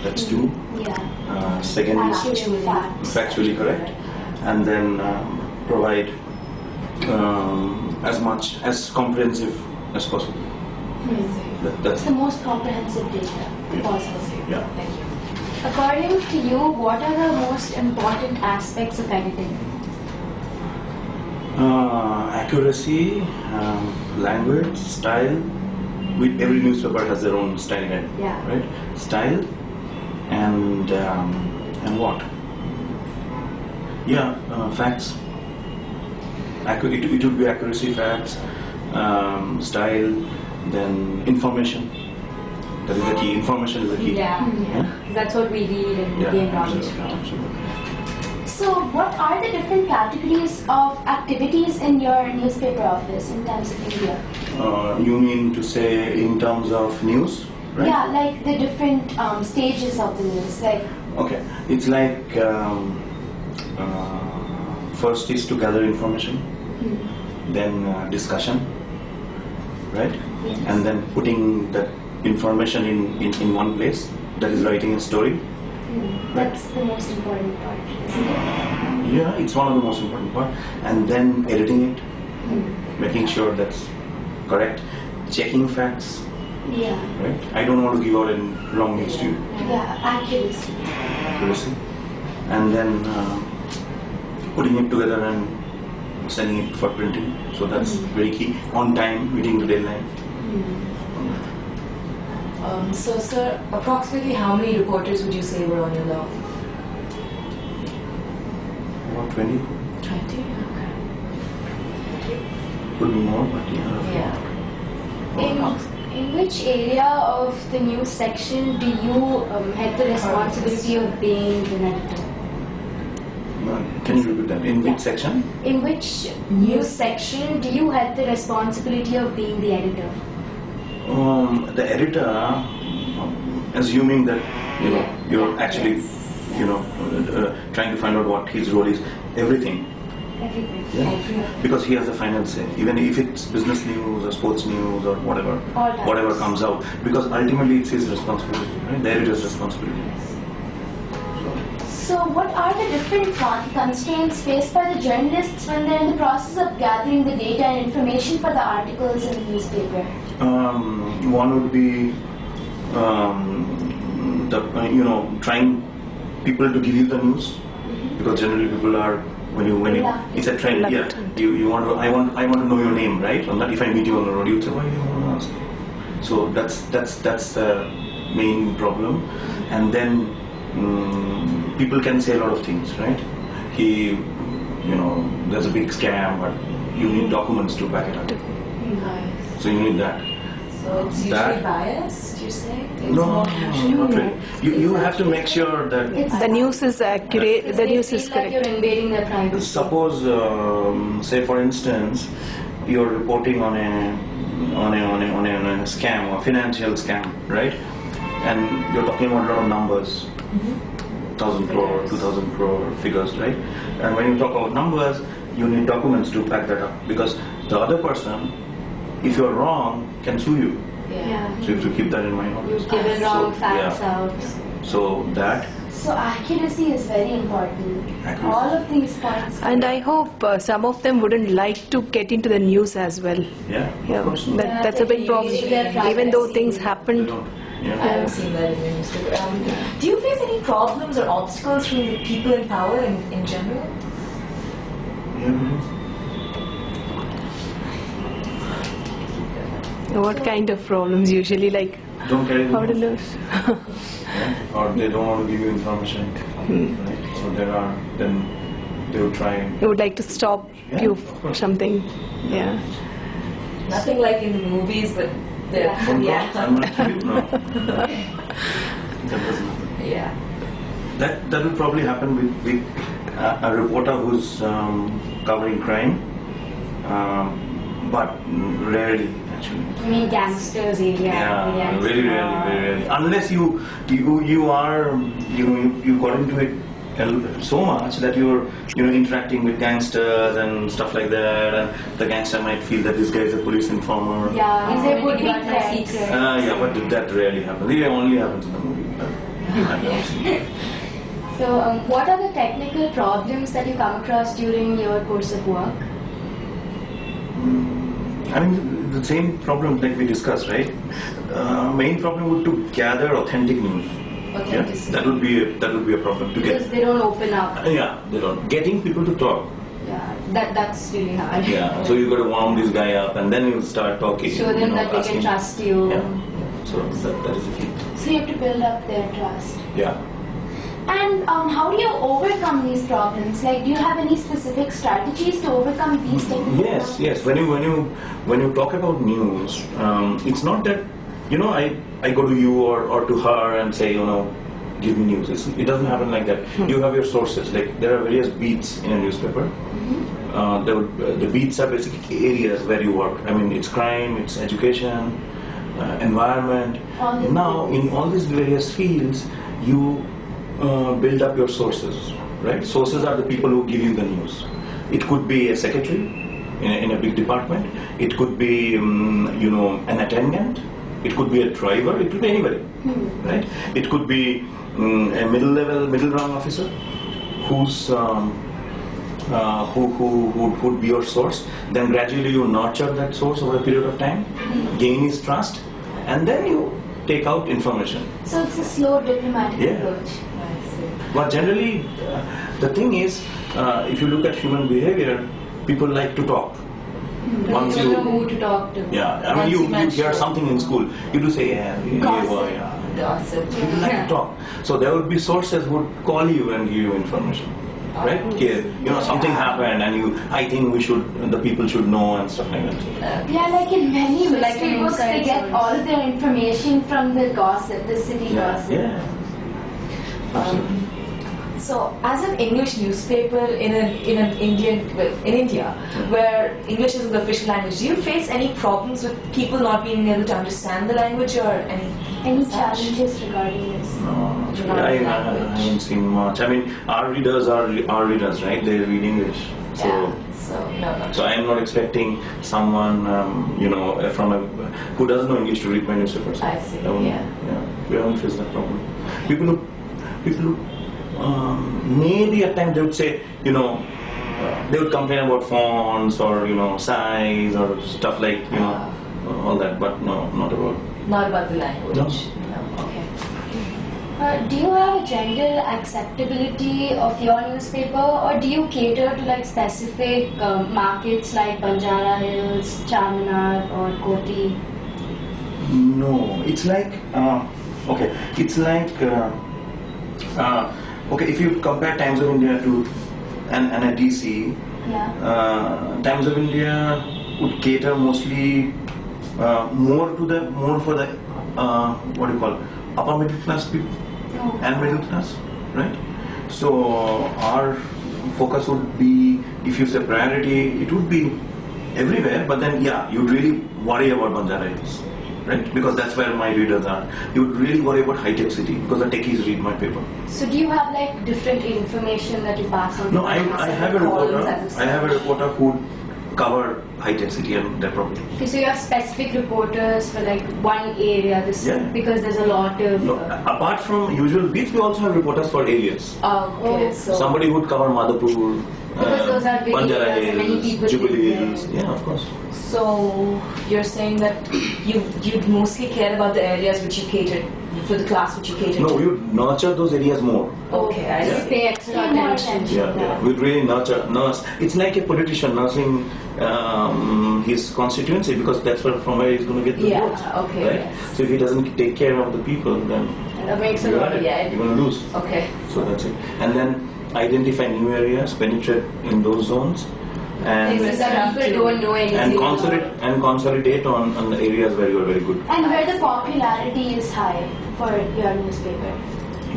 that's two. Yeah. Second is factually correct, and then provide as much as comprehensive as possible. That's the most comprehensive data possible. Yeah. Thank you. According to you, what are the most important aspects of editing? Accuracy, language, style. Every newspaper has their own style guide, right? Style and what? Yeah, facts. It would be accuracy, facts, style, then information. That is the key. Information is the key. Yeah. That's what we read and gain knowledge from. Absolutely. So, what are the different categories of activities in your newspaper office in terms of India? You mean to say in terms of news, right? Yeah, like the different stages of the news. Like, okay, it's like first is to gather information, then discussion, right? Yes. And then putting that information in one place. That is writing a story. That's the most important part, isn't it? Yeah, it's one of the most important part. And then editing it, making sure that's correct, checking facts. Yeah. Right? I don't want to give out any wrong news to you. Yeah, accuracy. Accuracy. And then putting it together and sending it for printing. So that's very key. On time, meeting the deadline. So, sir, approximately how many reporters would you say were on your log? About 20. 20? Okay. Could be more, but yeah. In which area of the news section do you have the responsibility of being the editor? Can you repeat that? In which section? In which news section do you have the responsibility of being the editor? The editor, assuming that you're actually trying to find out what his role is, everything. Everything. Yeah. Because he has the final say, even if it's business news or sports news or whatever comes out. Because ultimately it's his responsibility, right? The editor's responsibility. So, what are the different constraints faced by the journalists when they're in the process of gathering the data and information for the articles in the newspaper? One would be trying people to give you the news, because generally people are when you it's a trend. Yeah, you want to I want to know your name, right? And that if I meet you on the road, you'd say, why do you want to ask? So that's the main problem, and then. People can say a lot of things, right? There's a big scam, but you need documents to back it up. Nice. So you need that. So it's usually biased, you say? No, not really. You have to make sure that the news is accurate, the news is correct. You're invading their privacy. Suppose, say for instance, you're reporting on a scam or financial scam, right? And you're talking about a lot of numbers. 1,000 crore, 2,000 crore figures, right? And when you talk about numbers, you need documents to back that up, because the other person, if you're wrong, can sue you. Yeah. So you have to keep that in mind. You've given wrong facts out. So that. So accuracy is very important. Accuracy. All of these points. And I hope some of them wouldn't like to get into the news as well. Yeah. Yeah, Of course. that's a big problem. Even though things happened. Yeah. I haven't seen that in the newspaper. Do you face any problems or obstacles from the people in power in general? What kind of problems usually, like Don't carry how to the lose? yeah? Or they don't want to give you information, right? So then they will try. They would like to stop you of course. something. Yeah. Nothing like in the movies, but I'm not kidding. No. That doesn't happen. Yeah. That will probably happen with a reporter who's covering crime, but rarely actually. I mean, gangsters area. Yeah, very rarely. Unless you got into it so much that you're interacting with gangsters and stuff like that, and the gangster might feel that this guy is a police informer. Yeah, He's there able would to be give out my threats. secrets. Yeah, but that rarely happens. It only happens in the movie. I've never seen it. So, what are the technical problems that you come across during your course of work? I mean, the same problem like we discussed, right? Main problem would to gather authentic news. Yeah, Authenticity. that would be a problem to Because get. they don't open up. Yeah, they don't. Getting people to talk. Yeah, that's really hard. Yeah, so you got to warm this guy up, and then you start talking. Show them that they can asking- trust you. Yeah. So that is the key. So you have to build up their trust. Yeah. And how do you overcome these problems? Like, do you have any specific strategies to overcome these technical Yes, yes. When you talk about news, it's not that I go to you or to her and say give me news. It doesn't happen like that. You have your sources. Like there are various beats in a newspaper. The beats are basically areas where you work. I mean, it's crime, it's education, environment. All the Now, fields. in all these various fields, you build up your sources, right? Sources are the people who give you the news. It could be a secretary in a big department. It could be, an attendant. It could be a driver. It could be anybody, right? It could be a middle rung officer who's who would be your source. Then gradually you nurture that source over a period of time, gain his trust, and then you take out information. So it's a slow diplomatic Yeah. approach. But generally, the thing is, if you look at human behavior, people like to talk. Once You don't know you, who to talk to. yeah, I mean, Once you you mention- hear something in school, you do say, yeah, Gossip. yeah. Gossip. People like to talk. So there would be sources who would call you and give you information. Right? Okay, something happened and I think the people should know and stuff like that. Yeah, like in many So like mystery an books, they inside get source. all of their information from the gossip, the city Yeah, gossip. yeah. Absolutely. So, as an English newspaper in India, where English is the official language, do you face any problems with people not being able to understand the language or any? Any such? challenges regarding this? No, Not I language. haven't seen much. I mean, our readers are readers, right? They read English. So, Yeah. So no. so I am not expecting someone, who doesn't know English to read my newspapers. I see, yeah. We haven't faced that problem. People who maybe at times they would say, they would complain about fonts or size or stuff like all that, but no, not about. Not about the language. No. Okay. Do you have a general acceptability of your newspaper, or do you cater to like specific markets like Banjara Hills, Charminar, or Koti? No, it's like okay. It's like okay. If you compare Times of India to and a DC, Yeah. Times of India would cater mostly more for the what do you call upper middle class people Oh. and middle class, right? So our focus would be, if you say priority, it would be everywhere. But then you'd really worry about Banjara Hills, right? Because that's where my readers are. You would really worry about high-tech city because the techies read my paper. So do you have like different information that you pass on? No, to I them? have a Columns reporter. as a I have a reporter who would cover high-tech city and that property. Okay, so you have specific reporters for like one area, Yeah. because there's a lot of. No, apart from usual beats, we also have reporters for areas. Okay. Oh. So Somebody would cover Madhapur, Because those are big Banjara areas and many Hills, people Jubilee live there. Hills. Yeah, of course. So you're saying that you'd mostly care about the areas which you catered for the class which you catered No, to. we would nurture those areas more. Okay, I You see. pay extra Pay more attention. attention. Yeah. We'd really nurse. It's like a politician nursing his constituency because that's from where he's going to get the Yeah, votes. okay, Right? yes. So if he doesn't take care of the people, then That makes a you're lot. at it. Yeah. You're going to lose. Okay. So that's it. And then identify new areas, penetrate in those zones, and Places that people don't know anything consolidate on the areas where you are very good. And where the popularity is high for your newspaper.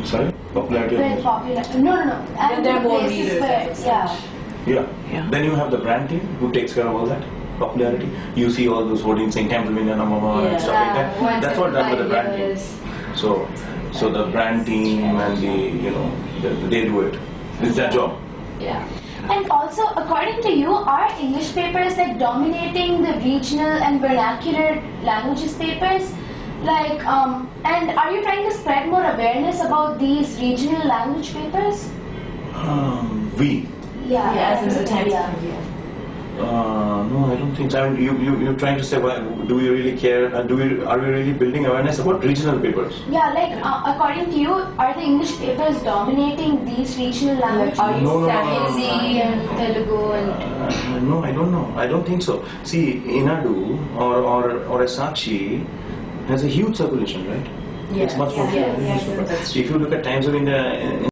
Sorry, popularity. of Where news. popular. No. And there are the more places readers where, as such. yeah. Yeah. Yeah. Then you have the brand team who takes care of all that popularity. You see all those hoardings saying Times of India number one and stuff like that. once That's what every done with the 5 brand team. years. So the brand team and they do it. It's their job. Yeah. And also, according to you, are English papers like dominating the regional and vernacular languages papers? Like, and are you trying to spread more awareness about these regional language papers? We. Yeah. As in the Times Yeah. of India. No, I don't think so. I mean, you're trying to say, well, do we really care? Are we really building awareness about regional papers? Yeah, like according to you, are the English papers dominating these regional languages? Are you No, no, no, standing no, no, no. Hindi and Telugu and No, I don't know. I don't think so. See, Inadu or a Sakshi has a huge circulation, right? Yeah. It's much more. Yeah, yeah, yeah, that's If you look at Times of India